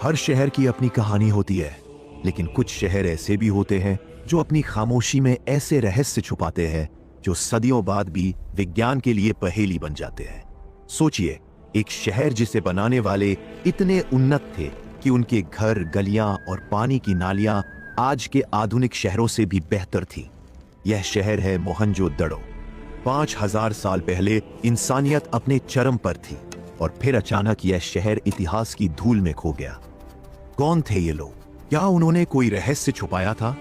हर शहर की अपनी कहानी होती है, लेकिन कुछ शहर ऐसे भी होते हैं जो अपनी खामोशी में ऐसे रहस्य छुपाते हैं जो सदियों बाद भी विज्ञान के लिए पहेली बन जाते हैं। सोचिए, एक शहर जिसे बनाने वाले इतने उन्नत थे कि उनके घर, गलियां और पानी की नालियां आज के आधुनिक शहरों से भी बेहतर थी। यह शहर है मोहनजोदड़ो। 5000 साल पहले इंसानियत अपने चरम पर थी और फिर अचानक यह शहर इतिहास की धूल में खो गया। कौन थे ये लोग? क्या उन्होंने कोई रहस्य छुपाया था,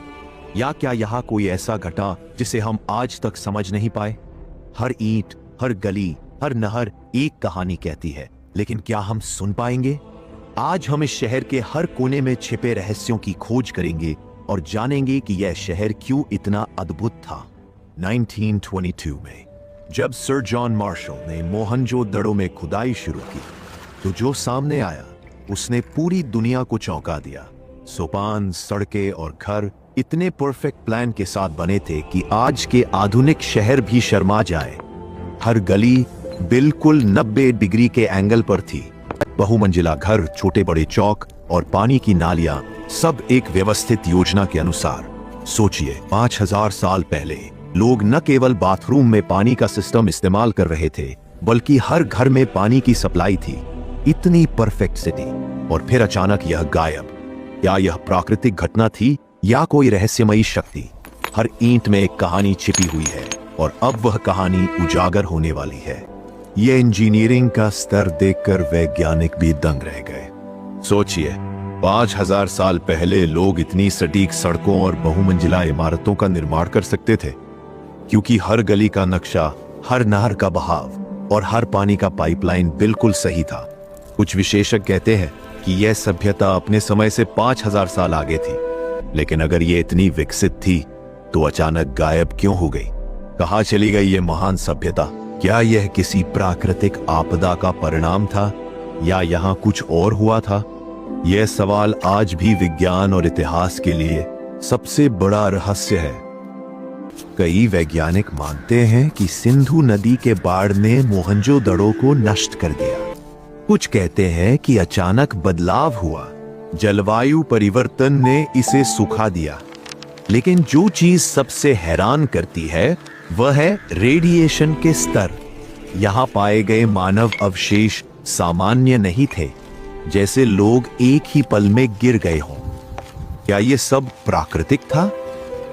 या क्या यहाँ कोई ऐसा घटा जिसे हम आज तक समझ नहीं पाए? हर ईंट, हर गली, हर नहर एक कहानी कहती है, लेकिन क्या हम सुन पाएंगे? आज हम इस शहर के हर कोने में छिपे रहस्यों की खोज करेंगे और जानेंगे कि यह शहर क्यों इतना अद्भुत था। 1922 में जब सर जॉन मार्शल ने मोहनजोदड़ो में खुदाई शुरू की, तो जो सामने आया उसने पूरी दुनिया को चौंका दिया। सोपान, सड़कें और घर इतने परफेक्ट प्लान के साथ बने थे कि आज के आधुनिक शहर भी शर्मा जाए। हर गली बिल्कुल 90 डिग्री के एंगल पर थी। बहुमंजिला घर, छोटे बड़े चौक और पानी की नालियां, सब एक व्यवस्थित योजना के अनुसार। सोचिए, 5000 साल पहले लोग न केवल बाथरूम में पानी का सिस्टम इस्तेमाल कर रहे थे, बल्कि हर घर में पानी की सप्लाई थी। इतनी परफेक्ट सिटी, और फिर अचानक यह गायब। क्या यह प्राकृतिक घटना थी या कोई रहस्यमयी शक्ति? हर ईंट में एक कहानी छिपी हुई है और अब वह कहानी उजागर होने वाली है। यह इंजीनियरिंग का स्तर देखकर वैज्ञानिक भी दंग रह गए। सोचिए, 5000 साल पहले लोग इतनी सटीक सड़कों और बहुमंजिला इमारतों का निर्माण कर सकते थे क्योंकि हर गली का नक्शा, हर नहर का बहाव और हर पानी का पाइपलाइन बिल्कुल सही था। कुछ विशेषज्ञ कहते हैं कि यह सभ्यता अपने समय से 5000 साल आगे थी। लेकिन अगर यह इतनी विकसित थी तो अचानक गायब क्यों हो गई? कहां चली गई यह महान सभ्यता? क्या यह किसी प्राकृतिक आपदा का परिणाम था या यहाँ कुछ और हुआ था? यह सवाल आज भी विज्ञान और इतिहास के लिए सबसे बड़ा रहस्य है। कई वैज्ञानिक मानते हैं कि सिंधु नदी के बाढ़ ने मोहनजोदड़ो को नष्ट कर दिया। कुछ कहते हैं कि अचानक बदलाव हुआ, जलवायु परिवर्तन ने इसे सुखा दिया। लेकिन जो चीज सबसे हैरान करती है वह है रेडिएशन के स्तर। यहाँ पाए गए मानव अवशेष सामान्य नहीं थे, जैसे लोग एक ही पल में गिर गए हों। क्या ये सब प्राकृतिक था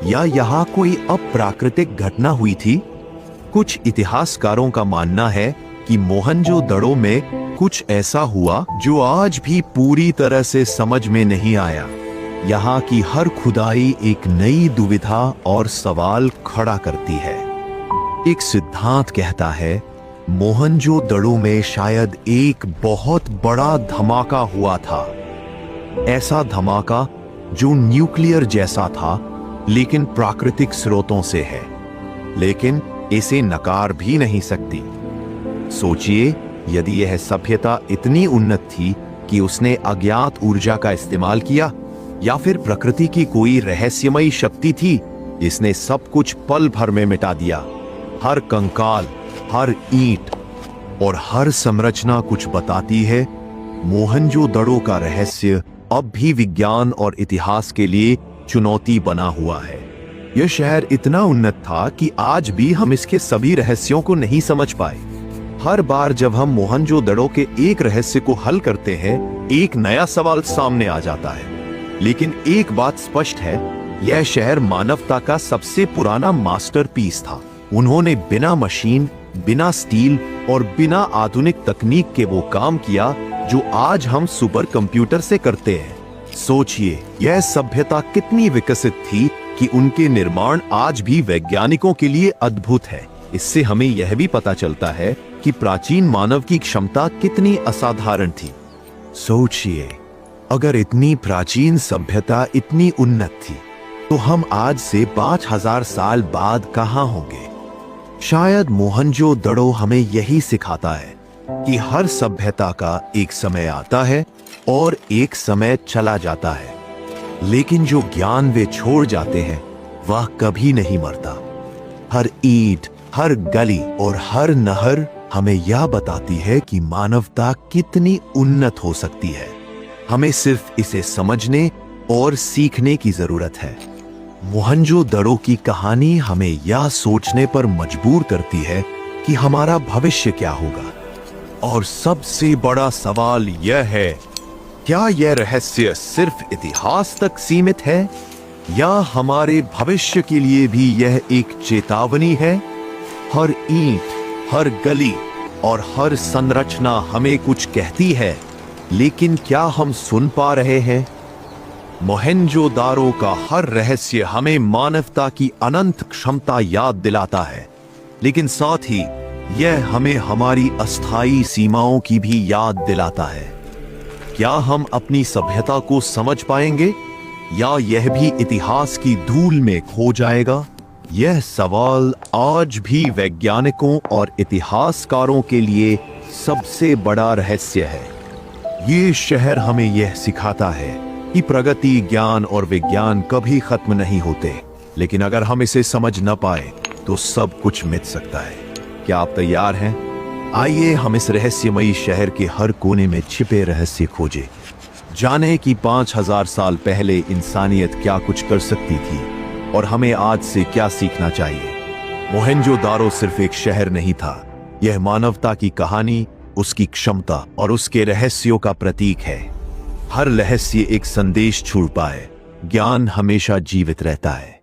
या यहाँ कोई अप्राकृतिक घटना हुई थी? कुछ इतिहासकारों का मानना है कि मोहनजोदड़ो में कुछ ऐसा हुआ जो आज भी पूरी तरह से समझ में नहीं आया। यहाँ की हर खुदाई एक नई दुविधा और सवाल खड़ा करती है। एक सिद्धांत कहता है मोहनजोदड़ो में शायद एक बहुत बड़ा धमाका हुआ था। ऐसा धमाका जो न्यूक्लियर जैसा था, लेकिन प्राकृतिक स्रोतों से है। लेकिन इसे नकार भी नहीं सकती। सोचिए, यदि यह सभ्यता इतनी उन्नत थी कि उसने अज्ञात ऊर्जा का इस्तेमाल किया, या फिर प्रकृति की कोई रहस्यमयी शक्ति थी जिसने सब कुछ पल भर में मिटा दिया। हर कंकाल, हर ईंट और हर संरचना कुछ बताती है। मोहनजोदड़ो का रहस्य अब भी विज्ञान और इतिहास के लिए चुनौती बना हुआ है। यह शहर इतना उन्नत था कि आज भी हम इसके सभी रहस्यों को नहीं समझ पाए। हर बार जब हम मोहनजोदड़ो के एक रहस्य को हल करते हैं, एक नया सवाल सामने आ जाता है। लेकिन एक बात स्पष्ट है, यह शहर मानवता का सबसे पुराना मास्टरपीस था। उन्होंने बिना मशीन, बिना स्टील और बिना आधुनिक तकनीक के वो काम किया जो आज हम सुपर कंप्यूटर से करते हैं। सोचिए, यह सभ्यता कितनी विकसित थी कि उनके निर्माण आज भी वैज्ञानिकों के लिए अद्भुत है। इससे हमें यह भी पता चलता है कि प्राचीन मानव की क्षमता कितनी असाधारण थी। सोचिए, अगर इतनी प्राचीन सभ्यता इतनी उन्नत थी, तो हम आज से 5000 साल बाद कहां होंगे? शायद मोहनजोदड़ो हमें यही सिखाता है कि हर सभ्यता का एक समय आता है और एक समय चला जाता है, लेकिन जो ज्ञान वे छोड़ जाते हैं वह कभी नहीं मरता। हर ईंट, हर गली और हर नहर हमें यह बताती है कि मानवता कितनी उन्नत हो सकती है। हमें सिर्फ इसे समझने और सीखने की जरूरत है। मोहनजोदड़ो की कहानी हमें यह सोचने पर मजबूर करती है कि हमारा भविष्य क्या होगा। और सबसे बड़ा सवाल यह है, क्या यह रहस्य सिर्फ इतिहास तक सीमित है या हमारे भविष्य के लिए भी यह एक चेतावनी है? हर ईंट, हर गली और हर संरचना हमें कुछ कहती है, लेकिन क्या हम सुन पा रहे हैं? मोहनजोदारो का हर रहस्य हमें मानवता की अनंत क्षमता याद दिलाता है, लेकिन साथ ही यह हमें हमारी अस्थायी सीमाओं की भी याद दिलाता है। क्या हम अपनी सभ्यता को समझ पाएंगे या यह भी इतिहास की धूल में खो जाएगा? यह सवाल आज भी वैज्ञानिकों और इतिहासकारों के लिए सबसे बड़ा रहस्य है। ये शहर हमें यह सिखाता है कि प्रगति, ज्ञान और विज्ञान कभी खत्म नहीं होते, लेकिन अगर हम इसे समझ न पाए तो सब कुछ मिट सकता है। क्या आप तैयार हैं? आइए हम इस रहस्यमयी शहर के हर कोने में छिपे रहस्य खोजें। जाने कि 5000 साल पहले इंसानियत क्या कुछ कर सकती थी और हमें आज से क्या सीखना चाहिए। मोहनजोदारो सिर्फ एक शहर नहीं था, यह मानवता की कहानी, उसकी क्षमता और उसके रहस्यों का प्रतीक है। हर रहस्य एक संदेश छोड़ता है, ज्ञान हमेशा जीवित रहता है।